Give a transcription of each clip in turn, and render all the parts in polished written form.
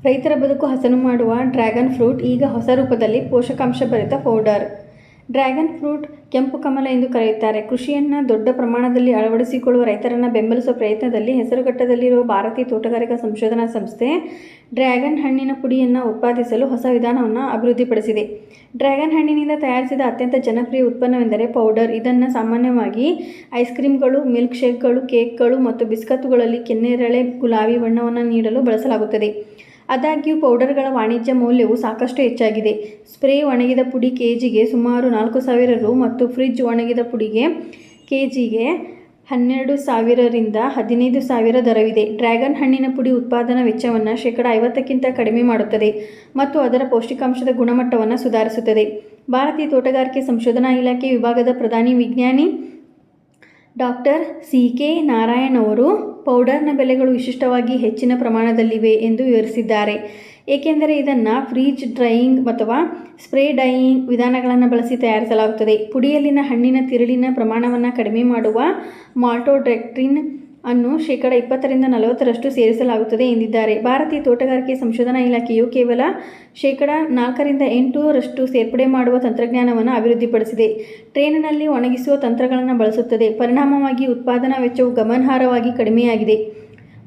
ರೈತರ ಬದುಕು ಹಸನು ಮಾಡುವ ಡ್ರ್ಯಾಗನ್ ಫ್ರೂಟ್ ಈಗ ಹೊಸ ರೂಪದಲ್ಲಿ ಪೋಷಕಾಂಶ ಭರಿತ ಪೌಡರ್. ಡ್ರ್ಯಾಗನ್ ಫ್ರೂಟ್ ಕೆಂಪು ಕಮಲ ಎಂದು ಕರೆಯುತ್ತಾರೆ. ಕೃಷಿಯನ್ನು ದೊಡ್ಡ ಪ್ರಮಾಣದಲ್ಲಿ ಅಳವಡಿಸಿಕೊಳ್ಳುವ ರೈತರನ್ನು ಬೆಂಬಲಿಸುವ ಪ್ರಯತ್ನದಲ್ಲಿ ಹೆಸರುಘಟ್ಟದಲ್ಲಿರುವ ಭಾರತೀಯ ತೋಟಗಾರಿಕಾ ಸಂಶೋಧನಾ ಸಂಸ್ಥೆ ಡ್ರ್ಯಾಗನ್ ಹಣ್ಣಿನ ಪುಡಿಯನ್ನು ಉತ್ಪಾದಿಸಲು ಹೊಸ ವಿಧಾನವನ್ನು ಅಭಿವೃದ್ಧಿಪಡಿಸಿದೆ. ಡ್ರ್ಯಾಗನ್ ಹಣ್ಣಿನಿಂದ ತಯಾರಿಸಿದ ಅತ್ಯಂತ ಜನಪ್ರಿಯ ಉತ್ಪನ್ನವೆಂದರೆ ಪೌಡರ್. ಇದನ್ನು ಸಾಮಾನ್ಯವಾಗಿ ಐಸ್ ಕ್ರೀಮ್ಗಳು, ಮಿಲ್ಕ್ ಶೇಕ್ಗಳು, ಕೇಕ್ಗಳು ಮತ್ತು ಬಿಸ್ಕತ್ತುಗಳಲ್ಲಿ ಕೆನ್ನೇರಳೆ ಗುಲಾಬಿ ಬಣ್ಣವನ್ನು ನೀಡಲು ಬಳಸಲಾಗುತ್ತದೆ. ಆದಾಗ್ಯೂ ಪೌಡರ್ಗಳ ವಾಣಿಜ್ಯ ಮೌಲ್ಯವು ಸಾಕಷ್ಟು ಹೆಚ್ಚಾಗಿದೆ. ಸ್ಪ್ರೇ ಒಣಗಿದ ಪುಡಿ ಕೆಜಿಗೆ ಸುಮಾರು 4,000 ರು ಮತ್ತು ಫ್ರಿಡ್ಜ್ ಒಣಗಿದ ಪುಡಿಗೆ ಕೆಜಿಗೆ 12,000 ರಿಂದ 15,000 ದರವಿದೆ. ಡ್ರ್ಯಾಗನ್ ಹಣ್ಣಿನ ಪುಡಿ ಉತ್ಪಾದನಾ ವೆಚ್ಚವನ್ನು 50% ಕಡಿಮೆ ಮಾಡುತ್ತದೆ ಮತ್ತು ಅದರ ಪೌಷ್ಟಿಕಾಂಶದ ಗುಣಮಟ್ಟವನ್ನು ಸುಧಾರಿಸುತ್ತದೆ. ಭಾರತೀಯ ತೋಟಗಾರಿಕೆ ಸಂಶೋಧನಾ ಇಲಾಖೆ ವಿಭಾಗದ ಪ್ರಧಾನ ವಿಜ್ಞಾನಿ ಡಾಕ್ಟರ್ ಸಿ.ಕೆ. ನಾರಾಯಣ್ ಅವರು ಪೌಡರ್ನ ಬೆಲೆಗಳು ವಿಶಿಷ್ಟವಾಗಿ ಹೆಚ್ಚಿನ ಪ್ರಮಾಣದಲ್ಲಿವೆ ಎಂದು ವಿವರಿಸಿದ್ದಾರೆ. ಏಕೆಂದರೆ ಇದನ್ನು ಫ್ರೀಜ್ ಡ್ರೈಯಿಂಗ್ ಅಥವಾ ಸ್ಪ್ರೇ ಡೈಯಿಂಗ್ ವಿಧಾನಗಳನ್ನು ಬಳಸಿ ತಯಾರಿಸಲಾಗುತ್ತದೆ. ಪುಡಿಯಲ್ಲಿನ ಹಣ್ಣಿನ ತಿರುಳಿನ ಪ್ರಮಾಣವನ್ನು ಕಡಿಮೆ ಮಾಡುವ ಮಾಲ್ಟೋಡೆಕ್ಟ್ರಿನ್ ಅನ್ನು 20% ರಿಂದ 40% ಸೇರಿಸಲಾಗುತ್ತದೆ ಎಂದಿದ್ದಾರೆ. ಭಾರತೀಯ ತೋಟಗಾರಿಕೆ ಸಂಶೋಧನಾ ಇಲಾಖೆಯು ಕೇವಲ 4 ರಿಂದ 8% ಸೇರ್ಪಡೆ ಮಾಡುವ ತಂತ್ರಜ್ಞಾನವನ್ನು ಅಭಿವೃದ್ಧಿಪಡಿಸಿದೆ. ಟ್ರೇನಲ್ಲಿ ಒಣಗಿಸುವ ತಂತ್ರಗಳನ್ನು ಬಳಸುತ್ತದೆ. ಪರಿಣಾಮವಾಗಿ ಉತ್ಪಾದನಾ ವೆಚ್ಚವು ಗಮನಾರ್ಹವಾಗಿ ಕಡಿಮೆಯಾಗಿದೆ.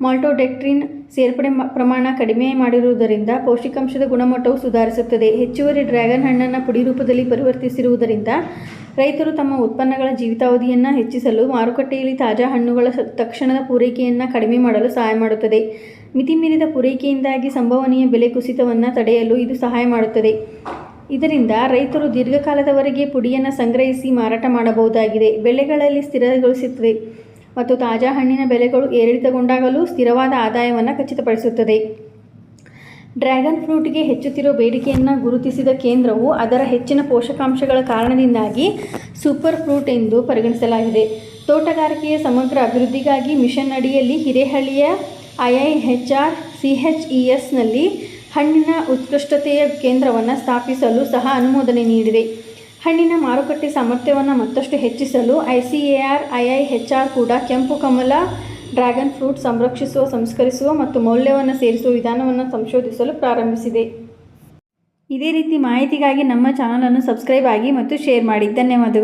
ಮಾಲ್ಟೋಡೆಕ್ಟ್ರಿನ್ ಸೇರ್ಪಡೆ ಪ್ರಮಾಣ ಕಡಿಮೆ ಮಾಡಿರುವುದರಿಂದ ಪೌಷ್ಟಿಕಾಂಶದ ಗುಣಮಟ್ಟವು ಸುಧಾರಿಸುತ್ತದೆ. ಹೆಚ್ಚುವರಿ ಡ್ರ್ಯಾಗನ್ ಹಣ್ಣನ್ನು ಪುಡಿ ರೂಪದಲ್ಲಿ ಪರಿವರ್ತಿಸಿರುವುದರಿಂದ ರೈತರು ತಮ್ಮ ಉತ್ಪನ್ನಗಳ ಜೀವಿತಾವಧಿಯನ್ನು ಹೆಚ್ಚಿಸಲು, ಮಾರುಕಟ್ಟೆಯಲ್ಲಿ ತಾಜಾ ಹಣ್ಣುಗಳ ತಕ್ಷಣದ ಪೂರೈಕೆಯನ್ನು ಕಡಿಮೆ ಮಾಡಲು ಸಹಾಯ ಮಾಡುತ್ತದೆ. ಮಿತಿಮೀರಿದ ಪೂರೈಕೆಯಿಂದಾಗಿ ಸಂಭವನೀಯ ಬೆಲೆ ಕುಸಿತವನ್ನು ತಡೆಯಲು ಇದು ಸಹಾಯ ಮಾಡುತ್ತದೆ. ಇದರಿಂದ ರೈತರು ದೀರ್ಘಕಾಲದವರೆಗೆ ಪುಡಿಯನ್ನು ಸಂಗ್ರಹಿಸಿ ಮಾರಾಟ ಮಾಡಬಹುದಾಗಿದೆ. ಬೆಲೆಗಳಲ್ಲಿ ಸ್ಥಿರಗೊಳಿಸುತ್ತದೆ ಮತ್ತು ತಾಜಾ ಹಣ್ಣಿನ ಬೆಲೆಗಳು ಏರಿಳಿತಗೊಂಡಾಗಲೂ ಸ್ಥಿರವಾದ ಆದಾಯವನ್ನು ಖಚಿತಪಡಿಸುತ್ತದೆ. ಡ್ರ್ಯಾಗನ್ ಫ್ರೂಟ್ಗೆ ಹೆಚ್ಚುತ್ತಿರುವ ಬೇಡಿಕೆಯನ್ನು ಗುರುತಿಸಿದ ಕೇಂದ್ರವು ಅದರ ಹೆಚ್ಚಿನ ಪೋಷಕಾಂಶಗಳ ಕಾರಣದಿಂದಾಗಿ ಸೂಪರ್ ಫ್ರೂಟ್ ಎಂದು ಪರಿಗಣಿಸಲಾಗಿದೆ. ತೋಟಗಾರಿಕೆಯ ಸಮಗ್ರ ಅಭಿವೃದ್ಧಿಗಾಗಿ ಮಿಷನ್ ಅಡಿಯಲ್ಲಿ ಹಿರೇಹಳ್ಳಿಯ IIHR-CHESನಲ್ಲಿ ಹಣ್ಣಿನ ಉತ್ಕೃಷ್ಟತೆಯ ಕೇಂದ್ರವನ್ನು ಸ್ಥಾಪಿಸಲು ಸಹ ಅನುಮೋದನೆ ನೀಡಿದೆ. ಹಣ್ಣಿನ ಮಾರುಕಟ್ಟೆ ಸಾಮರ್ಥ್ಯವನ್ನು ಮತ್ತಷ್ಟು ಹೆಚ್ಚಿಸಲು ICAR-IIHR ಕೂಡ ಕೆಂಪು ಕಮಲ ಡ್ರ್ಯಾಗನ್ ಫ್ರೂಟ್ ಸಂರಕ್ಷಿಸುವ, ಸಂಸ್ಕರಿಸುವ ಮತ್ತು ಮೌಲ್ಯವನ್ನು ಸೇರಿಸುವ ವಿಧಾನವನ್ನು ಸಂಶೋಧಿಸಲು ಪ್ರಾರಂಭಿಸಿದೆ. ಇದೇ ರೀತಿ ಮಾಹಿತಿಗಾಗಿ ನಮ್ಮ ಚಾನಲನ್ನು ಸಬ್ಸ್ಕ್ರೈಬ್ ಆಗಿ ಮತ್ತು ಶೇರ್ ಮಾಡಿ. ಧನ್ಯವಾದಗಳು.